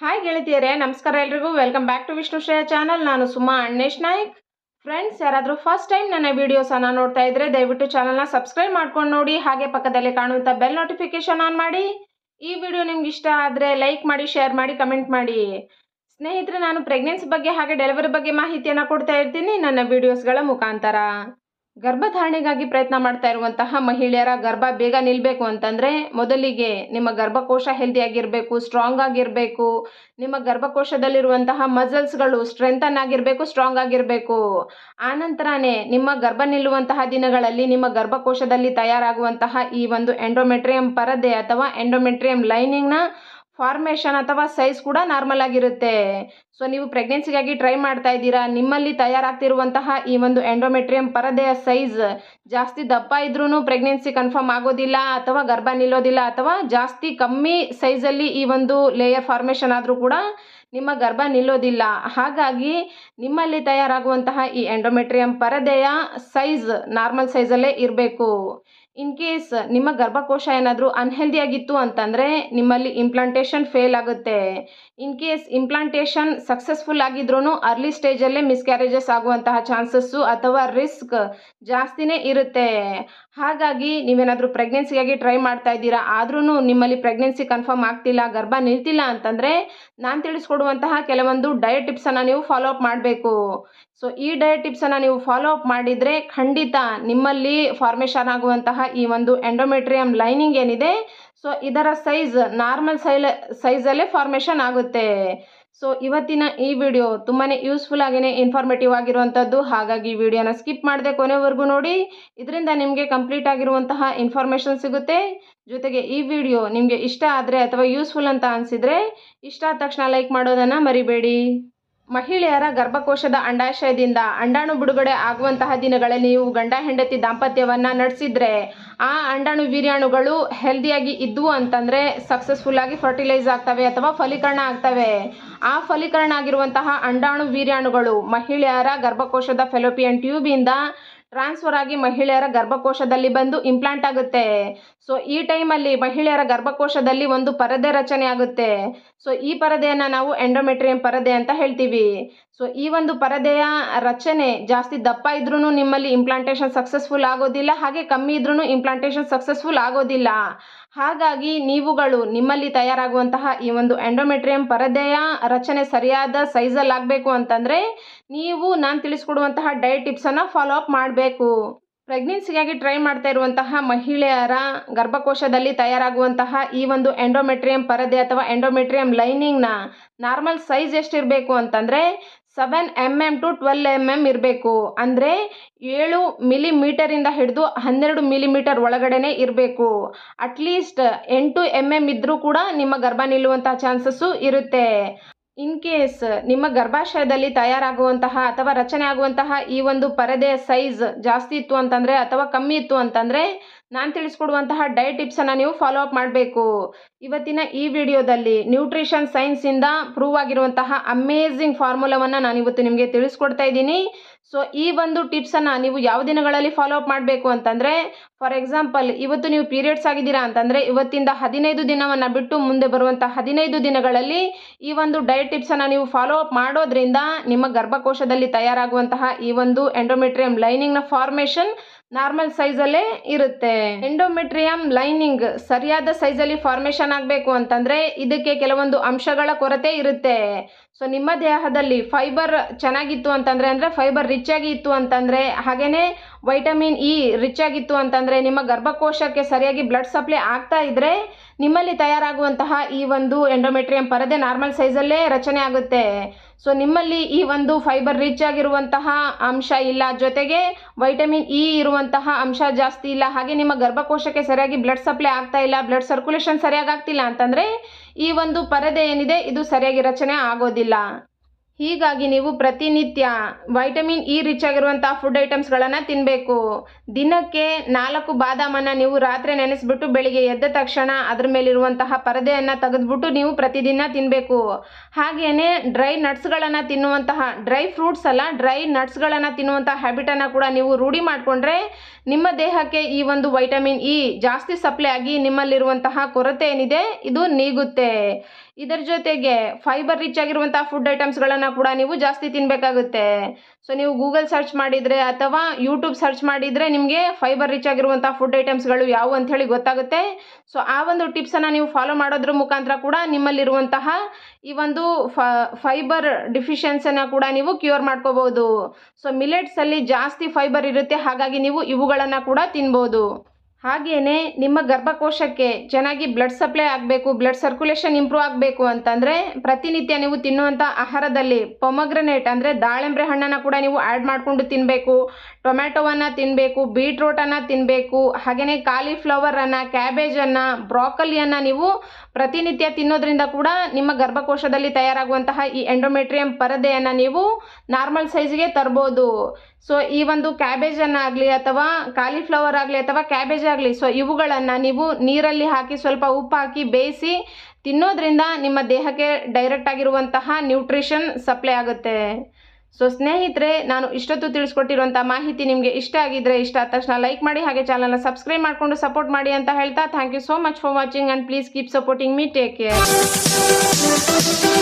Hi ಗೆಳತಿಯರೇ, ನಮಸ್ಕಾರ ಎಲ್ರಿಗೂ. Welcome back to Vishnushreya channel. ನಾನು ಸುಮಾ ಅಣ್ಣೇಶ್ ನಾಯ್ಕ್. ಫ್ರೆಂಡ್ಸ್, ಯಾರಾದರೂ ಫಸ್ಟ್ ಟೈಮ್ ನನ್ನ ವಿಡಿಯೋಸನ್ನು ನೋಡ್ತಾ ಇದ್ರೆ ದಯವಿಟ್ಟು ಚಾನಲ್ನ ಸಬ್ಸ್ಕ್ರೈಬ್ ಮಾಡ್ಕೊಂಡು ನೋಡಿ. ಹಾಗೆ ಪಕ್ಕದಲ್ಲಿ ಕಾಣುವಂಥ ಬೆಲ್ ನೋಟಿಫಿಕೇಶನ್ ಆನ್ ಮಾಡಿ. ಈ ವಿಡಿಯೋ ನಿಮ್ಗೆ ಇಷ್ಟ ಆದರೆ ಲೈಕ್ ಮಾಡಿ, ಶೇರ್ ಮಾಡಿ, ಕಮೆಂಟ್ ಮಾಡಿ. ಸ್ನೇಹಿತರೆ, ನಾನು ಪ್ರೆಗ್ನೆನ್ಸಿ ಬಗ್ಗೆ ಹಾಗೆ ಡೆಲಿವರಿ ಬಗ್ಗೆ ಮಾಹಿತಿಯನ್ನು ಕೊಡ್ತಾ ಇರ್ತೀನಿ ನನ್ನ ವಿಡಿಯೋಸ್ಗಳ ಮುಖಾಂತರ. ಗರ್ಭಧಾರಣೆಗಾಗಿ ಪ್ರಯತ್ನ ಮಾಡ್ತಾ ಇರುವಂತಹ ಮಹಿಳೆಯರ ಗರ್ಭ ಬೇಗ ನಿಲ್ಲಬೇಕು ಅಂತಂದರೆ ಮೊದಲಿಗೆ ನಿಮ್ಮ ಗರ್ಭಕೋಶ ಹೆಲ್ದಿಯಾಗಿರಬೇಕು, ಸ್ಟ್ರಾಂಗ್ ಆಗಿರಬೇಕು. ನಿಮ್ಮ ಗರ್ಭಕೋಶದಲ್ಲಿರುವಂತಹ ಮಸಲ್ಸ್ಗಳು ಸ್ಟ್ರೆಂಥನ್ ಆಗಿರಬೇಕು, ಸ್ಟ್ರಾಂಗ್ ಆಗಿರಬೇಕು. ಆನಂತರನೇ ನಿಮ್ಮ ಗರ್ಭ ನಿಲ್ಲುವಂತಹ ದಿನಗಳಲ್ಲಿ ನಿಮ್ಮ ಗರ್ಭಕೋಶದಲ್ಲಿ ತಯಾರಾಗುವಂತಹ ಈ ಒಂದು ಎಂಡೋಮೆಟ್ರಿಯಂ ಪರದೆ ಅಥವಾ ಎಂಡೋಮೆಟ್ರಿಯಂ ಲೈನಿಂಗ್ನ ಫಾರ್ಮೇಷನ್ ಅಥವಾ ಸೈಜ್ ಕೂಡ ನಾರ್ಮಲ್ ಆಗಿರುತ್ತೆ. ಸೊ ನೀವು ಪ್ರೆಗ್ನೆನ್ಸಿಗಾಗಿ ಟ್ರೈ ಮಾಡ್ತಾ ಇದ್ದೀರಾ, ನಿಮ್ಮಲ್ಲಿ ತಯಾರಾಗ್ತಿರುವಂತಹ ಈ ಒಂದು ಎಂಡೋಮೆಟ್ರಿಯಂ ಪರದೆಯ ಸೈಜ್ ಜಾಸ್ತಿ ದಪ್ಪ ಇದ್ರೂ ಪ್ರೆಗ್ನೆನ್ಸಿ ಕನ್ಫರ್ಮ್ ಆಗೋದಿಲ್ಲ ಅಥವಾ ಗರ್ಭ ನಿಲ್ಲೋದಿಲ್ಲ, ಅಥವಾ ಜಾಸ್ತಿ ಕಮ್ಮಿ ಸೈಜಲ್ಲಿ ಈ ಒಂದು ಲೇಯರ್ ಫಾರ್ಮೇಷನ್ ಆದರೂ ಕೂಡ ನಿಮ್ಮ ಗರ್ಭ ನಿಲ್ಲೋದಿಲ್ಲ. ಹಾಗಾಗಿ ನಿಮ್ಮಲ್ಲಿ ತಯಾರಾಗುವಂತಹ ಈ ಎಂಡೋಮೆಟ್ರಿಯಂ ಪರದೆಯ ಸೈಜ್ ನಾರ್ಮಲ್ ಸೈಜಲ್ಲೇ ಇರಬೇಕು. ಇನ್ ಕೇಸ್ ನಿಮ್ಮ ಗರ್ಭಕೋಶ ಏನಾದರೂ ಅನ್ಹೆಲ್ದಿಯಾಗಿತ್ತು ಅಂತಂದರೆ ನಿಮ್ಮಲ್ಲಿ ಇಂಪ್ಲಾಂಟೇಷನ್ ಫೇಲ್ ಆಗುತ್ತೆ. ಇನ್ ಕೇಸ್ ಇಂಪ್ಲಾಂಟೇಷನ್ ಸಕ್ಸಸ್ಫುಲ್ ಆಗಿದ್ರೂ ಅರ್ಲಿ ಸ್ಟೇಜಲ್ಲೇ ಮಿಸ್ಕ್ಯಾರೇಜಸ್ ಆಗುವಂತಹ ಚಾನ್ಸಸ್ಸು ಅಥವಾ ರಿಸ್ಕ್ ಜಾಸ್ತಿನೇ ಇರುತ್ತೆ. ಹಾಗಾಗಿ ನೀವೇನಾದರೂ ಪ್ರೆಗ್ನೆನ್ಸಿಗಾಗಿ ಟ್ರೈ ಮಾಡ್ತಾ ಇದ್ದೀರಾ, ಆದ್ರೂ ನಿಮ್ಮಲ್ಲಿ ಪ್ರೆಗ್ನೆನ್ಸಿ ಕನ್ಫರ್ಮ್ ಆಗ್ತಿಲ್ಲ, ಗರ್ಭ ನಿಲ್ತಿಲ್ಲ ಅಂತಂದರೆ ನಾನು ತಿಳಿಸ್ಕೊಡುವಂತಹ ಕೆಲವೊಂದು ಡಯಟ್ ಟಿಪ್ಸನ್ನು ನೀವು ಫಾಲೋ ಅಪ್ ಮಾಡಬೇಕು. ಸೊ ಈ ಡಯಟ್ ಟಿಪ್ಸನ್ನು ನೀವು ಫಾಲೋ ಅಪ್ ಮಾಡಿದರೆ ಖಂಡಿತ ನಿಮ್ಮಲ್ಲಿ ಫಾರ್ಮೇಷನ್ ಆಗುವಂತಹ ಈ ಒಂದು ಎಂಡೋಮೆಟ್ರಿಯಂ ಲೈನಿಂಗ್ ಏನಿದೆ, ಸೊ ಇದರ ಸೈಜ್ ನಾರ್ಮಲ್ ಸೈಜಲ್ಲೇ ಫಾರ್ಮೇಷನ್ ಆಗುತ್ತೆ. ಸೊ ಇವತ್ತಿನ ಈ ವಿಡಿಯೋ ತುಂಬಾ ಯೂಸ್ಫುಲ್ ಆಗಿಯೇ ಇನ್ಫಾರ್ಮೇಟಿವ್ ಆಗಿರುವಂಥದ್ದು. ಹಾಗಾಗಿ ವಿಡಿಯೋನ ಸ್ಕಿಪ್ ಮಾಡದೆ ಕೊನೆವರೆಗೂ ನೋಡಿ. ಇದರಿಂದ ನಿಮಗೆ ಕಂಪ್ಲೀಟ್ ಆಗಿರುವಂತಹ ಇನ್ಫಾರ್ಮೇಷನ್ ಸಿಗುತ್ತೆ. ಜೊತೆಗೆ ಈ ವಿಡಿಯೋ ನಿಮಗೆ ಇಷ್ಟ ಆದರೆ ಅಥವಾ ಯೂಸ್ಫುಲ್ ಅಂತ ಅನಿಸಿದರೆ ಇಷ್ಟ ಆದ ತಕ್ಷಣ ಲೈಕ್ ಮಾಡೋದನ್ನು ಮರಿಬೇಡಿ. ಮಹಿಳೆಯರ ಗರ್ಭಕೋಶದ ಅಂಡಾಶಯದಿಂದ ಅಂಡಾಣು ಬಿಡುಗಡೆ ಆಗುವಂತಹ ದಿನಗಳಲ್ಲಿ ನೀವು ಗಂಡ ಹೆಂಡತಿ ದಾಂಪತ್ಯವನ್ನು ನಡೆಸಿದರೆ ಆ ಅಂಡಾಣು ವೀರ್ಯಾಣುಗಳು ಹೆಲ್ದಿಯಾಗಿ ಇದ್ವು ಅಂತಂದರೆ ಸಕ್ಸಸ್ಫುಲ್ ಆಗಿ ಫರ್ಟಿಲೈಸ್ ಆಗ್ತವೆ ಅಥವಾ ಫಲೀಕರಣ ಆಗ್ತವೆ. ಆ ಫಲೀಕರಣ ಆಗಿರುವಂತಹ ಅಂಡಾಣು ವೀರ್ಯಾಣುಗಳು ಮಹಿಳೆಯರ ಗರ್ಭಕೋಶದ ಫೆಲೋಪಿಯನ್ ಟ್ಯೂಬಿಂದ ಟ್ರಾನ್ಸ್ಫರ್ ಆಗಿ ಮಹಿಳೆಯರ ಗರ್ಭಕೋಶದಲ್ಲಿ ಬಂದು ಇಂಪ್ಲಾಂಟ್ ಆಗುತ್ತೆ. ಸೊ ಈ ಟೈಮಲ್ಲಿ ಮಹಿಳೆಯರ ಗರ್ಭಕೋಶದಲ್ಲಿ ಒಂದು ಪರದೆ ರಚನೆ ಆಗುತ್ತೆ. ಸೊ ಈ ಪರದೆಯನ್ನು ನಾವು ಎಂಡೋಮೆಟ್ರಿಯಂ ಪರದೆ ಅಂತ ಹೇಳ್ತೀವಿ. ಸೊ ಈ ಒಂದು ಪರದೆಯ ರಚನೆ ಜಾಸ್ತಿ ದಪ್ಪ ಇದ್ರೂ ನಿಮ್ಮಲ್ಲಿ ಇಂಪ್ಲಾಂಟೇಷನ್ ಸಕ್ಸಸ್ಫುಲ್ ಆಗೋದಿಲ್ಲ, ಹಾಗೆ ಕಮ್ಮಿ ಇದ್ರೂ ಇಂಪ್ಲಾಂಟೇಷನ್ ಸಕ್ಸಸ್ಫುಲ್ ಆಗೋದಿಲ್ಲ. ಹಾಗಾಗಿ ನೀವುಗಳು ನಿಮ್ಮಲ್ಲಿ ತಯಾರಾಗುವಂತಹ ಈ ಒಂದು ಎಂಡೋಮೆಟ್ರಿಯಂ ಪರದೆಯ ರಚನೆ ಸರಿಯಾದ ಸೈಜಲ್ಲಿ ಆಗಬೇಕು ಅಂತಂದರೆ ನೀವು ನಾನು ತಿಳಿಸ್ಕೊಡುವಂತಹ ಡಯಟ್ ಟಿಪ್ಸನ್ನು ಫಾಲೋ ಅಪ್ ಮಾಡಬೇಕು. ಪ್ರೆಗ್ನೆನ್ಸಿಗಾಗಿ ಟ್ರೈ ಮಾಡ್ತಾ ಇರುವಂತಹ ಮಹಿಳೆಯರ ಗರ್ಭಕೋಶದಲ್ಲಿ ತಯಾರಾಗುವಂತಹ ಈ ಒಂದು ಎಂಡೋಮೆಟ್ರಿಯಂ ಪರದೆ ಅಥವಾ ಎಂಡೋಮೆಟ್ರಿಯಂ ಲೈನಿಂಗ್ನ ನಾರ್ಮಲ್ ಸೈಜ್ ಎಷ್ಟಿರಬೇಕು ಅಂತಂದರೆ 7 mm to 12 mm ಇರಬೇಕು. ಅಂದರೆ 7 ಮಿಲಿಮೀಟರಿಂದ ಹಿಡಿದು 12 ಮಿಲಿಮೀಟರ್ ಒಳಗಡೆನೇ ಇರಬೇಕು. ಅಟ್ಲೀಸ್ಟ್ 8 mm ಇದ್ದರೂ ಕೂಡ ನಿಮ್ಮ ಗರ್ಭ ನಿಲ್ಲುವಂತಹ ಚಾನ್ಸಸ್ಸು ಇರುತ್ತೆ. ಇನ್ ಕೇಸ್ ನಿಮ್ಮ ಗರ್ಭಾಶಯದಲ್ಲಿ ತಯಾರಾಗುವಂತಹ ಅಥವಾ ರಚನೆ ಆಗುವಂತಹ ಈ ಒಂದು ಪರದೆಯ ಸೈಜ್ ಜಾಸ್ತಿ ಇತ್ತು ಅಂತಂದರೆ ಅಥವಾ ಕಮ್ಮಿ ಇತ್ತು ಅಂತಂದರೆ ನಾನು ತಿಳಿಸ್ಕೊಡುವಂತಹ ಡಯಟ್ ಟಿಪ್ಸನ್ನು ನೀವು ಫಾಲೋ ಅಪ್ ಮಾಡಬೇಕು. ಇವತ್ತಿನ ಈ ವಿಡಿಯೋದಲ್ಲಿ ನ್ಯೂಟ್ರಿಷನ್ ಸೈನ್ಸಿಂದ ಪ್ರೂವ್ ಆಗಿರುವಂತಹ ಅಮೇಝಿಂಗ್ ಫಾರ್ಮುಲಾವನ್ನು ನಾನು ಇವತ್ತು ನಿಮಗೆ ತಿಳಿಸ್ಕೊಡ್ತಾ ಇದ್ದೀನಿ. ಸೊ ಈ ಒಂದು ಟಿಪ್ಸನ್ನು ನೀವು ಯಾವ ದಿನಗಳಲ್ಲಿ ಫಾಲೋ ಅಪ್ ಮಾಡಬೇಕು ಅಂತಂದರೆ, ಫಾರ್ ಎಕ್ಸಾಂಪಲ್ ಇವತ್ತು ನೀವು ಪೀರಿಯಡ್ಸ್ ಆಗಿದ್ದೀರಾ ಅಂತಂದರೆ ಇವತ್ತಿಂದ 15 ದಿನವನ್ನು ಬಿಟ್ಟು ಮುಂದೆ ಬರುವಂಥ 15 ದಿನಗಳಲ್ಲಿ ಈ ಒಂದು ಡಯಟ್ ಟಿಪ್ಸನ್ನು ನೀವು ಫಾಲೋ ಅಪ್ ಮಾಡೋದ್ರಿಂದ ನಿಮ್ಮ ಗರ್ಭಕೋಶದಲ್ಲಿ ತಯಾರಾಗುವಂತಹ ಈ ಒಂದು ಎಂಡೋಮೆಟ್ರಿಯಂ ಲೈನಿಂಗ್ನ ಫಾರ್ಮೇಷನ್ ನಾರ್ಮಲ್ ಸೈಜಲ್ಲೇ ಇರುತ್ತೆ. ಎಂಡೋಮೆಟ್ರಿಯಂ ಲೈನಿಂಗ್ ಸರಿಯಾದ ಸೈಜಲ್ಲಿ ಫಾರ್ಮೇಷನ್ ಆಗಬೇಕು ಅಂತಂದರೆ ಇದಕ್ಕೆ ಕೆಲವೊಂದು ಅಂಶಗಳ ಕೊರತೆ ಇರುತ್ತೆ. ಸೊ ನಿಮ್ಮ ದೇಹದಲ್ಲಿ ಫೈಬರ್ ಚೆನ್ನಾಗಿತ್ತು ಅಂತಂದರೆ, ಅಂದರೆ ಫೈಬರ್ ರಿಚ್ ಆಗಿ ಇತ್ತು ಅಂತಂದರೆ, ಹಾಗೆಯೇ ವೈಟಮಿನ್ ಇ ರಿಚ್ ಆಗಿತ್ತು ಅಂತಂದರೆ, ನಿಮ್ಮ ಗರ್ಭಕೋಶಕ್ಕೆ ಸರಿಯಾಗಿ ಬ್ಲಡ್ ಸಪ್ಲೈ ಆಗ್ತಾ ಇದ್ದರೆ ನಿಮ್ಮಲ್ಲಿ ತಯಾರಾಗುವಂತಹ ಈ ಒಂದು ಎಂಡೋಮೆಟ್ರಿಯಂ ಪರದೆ ನಾರ್ಮಲ್ ಸೈಜಲ್ಲೇ ರಚನೆ ಆಗುತ್ತೆ. ಸೊ ನಿಮ್ಮಲ್ಲಿ ಈ ಒಂದು ಫೈಬರ್ ರಿಚ್ ಆಗಿರುವಂತಹ ಅಂಶ ಇಲ್ಲ, ಜೊತೆಗೆ ವೈಟಮಿನ್ ಇ ಇರುವಂತಹ ಅಂಶ ಜಾಸ್ತಿ ಇಲ್ಲ, ಹಾಗೆ ನಿಮ್ಮ ಗರ್ಭಕೋಶಕ್ಕೆ ಸರಿಯಾಗಿ ಬ್ಲಡ್ ಸಪ್ಲೈ ಆಗ್ತಾ ಇಲ್ಲ, ಬ್ಲಡ್ ಸರ್ಕ್ಯುಲೇಷನ್ ಸರಿಯಾಗಿ ಆಗ್ತಿಲ್ಲ ಅಂತಂದರೆ ಈ ಒಂದು ಪರದೆ ಏನಿದೆ ಇದು ಸರಿಯಾಗಿ ರಚನೆ ಆಗೋದಿಲ್ಲ. ಹೀಗಾಗಿ ನೀವು ಪ್ರತಿನಿತ್ಯ ವೈಟಮಿನ್ ಇ ರಿಚ್ ಆಗಿರುವಂಥ ಫುಡ್ ಐಟಮ್ಸ್ಗಳನ್ನು ತಿನ್ನಬೇಕು. ದಿನಕ್ಕೆ 4 ಬಾದಾಮನ್ನು ನೀವು ರಾತ್ರಿ ನೆನೆಸ್ಬಿಟ್ಟು ಬೆಳಿಗ್ಗೆ ಎದ್ದ ತಕ್ಷಣ ಅದರ ಮೇಲಿರುವಂತಹ ಪರದೆಯನ್ನು ತೆಗೆದುಬಿಟ್ಟು ನೀವು ಪ್ರತಿದಿನ ತಿನ್ನಬೇಕು. ಹಾಗೆಯೇ ಡ್ರೈ ನಟ್ಸ್ಗಳನ್ನು ತಿನ್ನುವಂತಹ, ಡ್ರೈ ಫ್ರೂಟ್ಸ್ ಅಲ್ಲ ಡ್ರೈ ನಟ್ಸ್ಗಳನ್ನು ತಿನ್ನುವಂತಹ ಹ್ಯಾಬಿಟನ್ನು ಕೂಡ ನೀವು ರೂಢಿ ಮಾಡಿಕೊಂಡ್ರೆ ನಿಮ್ಮ ದೇಹಕ್ಕೆ ಈ ಒಂದು ವೈಟಮಿನ್ ಇ ಜಾಸ್ತಿ ಸಪ್ಲೈ ಆಗಿ ನಿಮ್ಮಲ್ಲಿರುವಂತಹ ಕೊರತೆ ಏನಿದೆ ಇದು ನೀಗುತ್ತೆ. ಇದರ ಜೊತೆಗೆ ಫೈಬರ್ ರಿಚ್ ಆಗಿರುವಂಥ ಫುಡ್ ಐಟಮ್ಸ್ಗಳನ್ನು ಕೂಡ ನೀವು ಜಾಸ್ತಿ ತಿನ್ನಬೇಕಾಗುತ್ತೆ. ಸೊ ನೀವು ಗೂಗಲ್ ಸರ್ಚ್ ಮಾಡಿದರೆ ಅಥವಾ ಯೂಟ್ಯೂಬ್ ಸರ್ಚ್ ಮಾಡಿದರೆ ನಿಮಗೆ ಫೈಬರ್ ರಿಚ್ ಆಗಿರುವಂಥ ಫುಡ್ ಐಟಮ್ಸ್ಗಳು ಯಾವುವು ಅಂಥೇಳಿ ಗೊತ್ತಾಗುತ್ತೆ. ಸೊ ಆ ಒಂದು ಟಿಪ್ಸನ್ನು ನೀವು ಫಾಲೋ ಮಾಡೋದ್ರ ಮುಖಾಂತರ ಕೂಡ ನಿಮ್ಮಲ್ಲಿರುವಂತಹ ಈ ಒಂದು ಫೈಬರ್ ಡಿಫಿಷಿಯನ್ಸಿಯನ್ನು ಕೂಡ ನೀವು ಕ್ಯೂರ್ ಮಾಡ್ಕೋಬೋದು. ಸೊ ಮಿಲೆಟ್ಸಲ್ಲಿ ಜಾಸ್ತಿ ಫೈಬರ್ ಇರುತ್ತೆ, ಹಾಗಾಗಿ ನೀವು ಇವುಗಳನ್ನು ಕೂಡ ತಿನ್ಬೋದು. ಹಾಗೆಯೇ ನಿಮ್ಮ ಗರ್ಭಕೋಶಕ್ಕೆ ಚೆನ್ನಾಗಿ ಬ್ಲಡ್ ಸಪ್ಲೈ ಆಗಬೇಕು, ಬ್ಲಡ್ ಸರ್ಕ್ಯುಲೇಷನ್ ಇಂಪ್ರೂವ್ ಆಗಬೇಕು ಅಂತಂದರೆ ಪ್ರತಿನಿತ್ಯ ನೀವು ತಿನ್ನುವಂಥ ಆಹಾರದಲ್ಲಿ ಪೊಮಗ್ರನೇಟ್ ಅಂದರೆ ದಾಳಿಂಬೆ ಹಣ್ಣನ್ನು ಕೂಡ ನೀವು ಆ್ಯಡ್ ಮಾಡಿಕೊಂಡು ತಿನ್ನಬೇಕು. ಟೊಮ್ಯಾಟೊವನ್ನು ತಿನ್ನಬೇಕು, ಬೀಟ್ರೂಟನ್ನು ತಿನ್ನಬೇಕು, ಹಾಗೆಯೇ ಕಾಲಿಫ್ಲವರನ್ನು, ಕ್ಯಾಬೇಜನ್ನು, ಬ್ರಾಕೊಲಿಯನ್ನು ನೀವು ಪ್ರತಿನಿತ್ಯ ತಿನ್ನೋದ್ರಿಂದ ಕೂಡ ನಿಮ್ಮ ಗರ್ಭಕೋಶದಲ್ಲಿ ತಯಾರಾಗುವಂತಹ ಈ ಎಂಡೋಮೆಟ್ರಿಯಂ ಪರದೆಯನ್ನು ನೀವು ನಾರ್ಮಲ್ ಸೈಜ್ಗೆ ತರ್ಬೋದು. ಸೊ ಈ ಒಂದು ಕ್ಯಾಬೇಜನ್ನಾಗಲಿ ಅಥವಾ ಕಾಲಿಫ್ಲವರ್ ಆಗಲಿ ಅಥವಾ ಕ್ಯಾಬೇಜ್ ಆಗಲಿ, ಸೊ ಇವುಗಳನ್ನು ನೀವು ನೀರಲ್ಲಿ ಹಾಕಿ ಸ್ವಲ್ಪ ಉಪ್ಪು ಹಾಕಿ ಬೇಯಿಸಿ ತಿನ್ನೋದ್ರಿಂದ ನಿಮ್ಮ ದೇಹಕ್ಕೆ ಡೈರೆಕ್ಟ್ ಆಗಿರುವಂತಹ ನ್ಯೂಟ್ರಿಷನ್ ಸಪ್ಲೈ ಆಗುತ್ತೆ. ಸೊ ಸ್ನೇಹಿತರೆ, ನಾನು ಇಷ್ಟೊತ್ತು ತಿಳಿಸ್ಕೊಟ್ಟಿರುವಂಥ ಮಾಹಿತಿ ನಿಮಗೆ ಇಷ್ಟ ಆಗಿದ್ದರೆ ಇಷ್ಟ ಆದ ತಕ್ಷಣ ಲೈಕ್ ಮಾಡಿ, ಹಾಗೆ ಚಾನಲ್ನ ಸಬ್ಸ್ಕ್ರೈಬ್ ಮಾಡಿಕೊಂಡು ಸಪೋರ್ಟ್ ಮಾಡಿ ಅಂತ ಹೇಳ್ತಾ thank you so much for watching and please keep supporting me. Take care.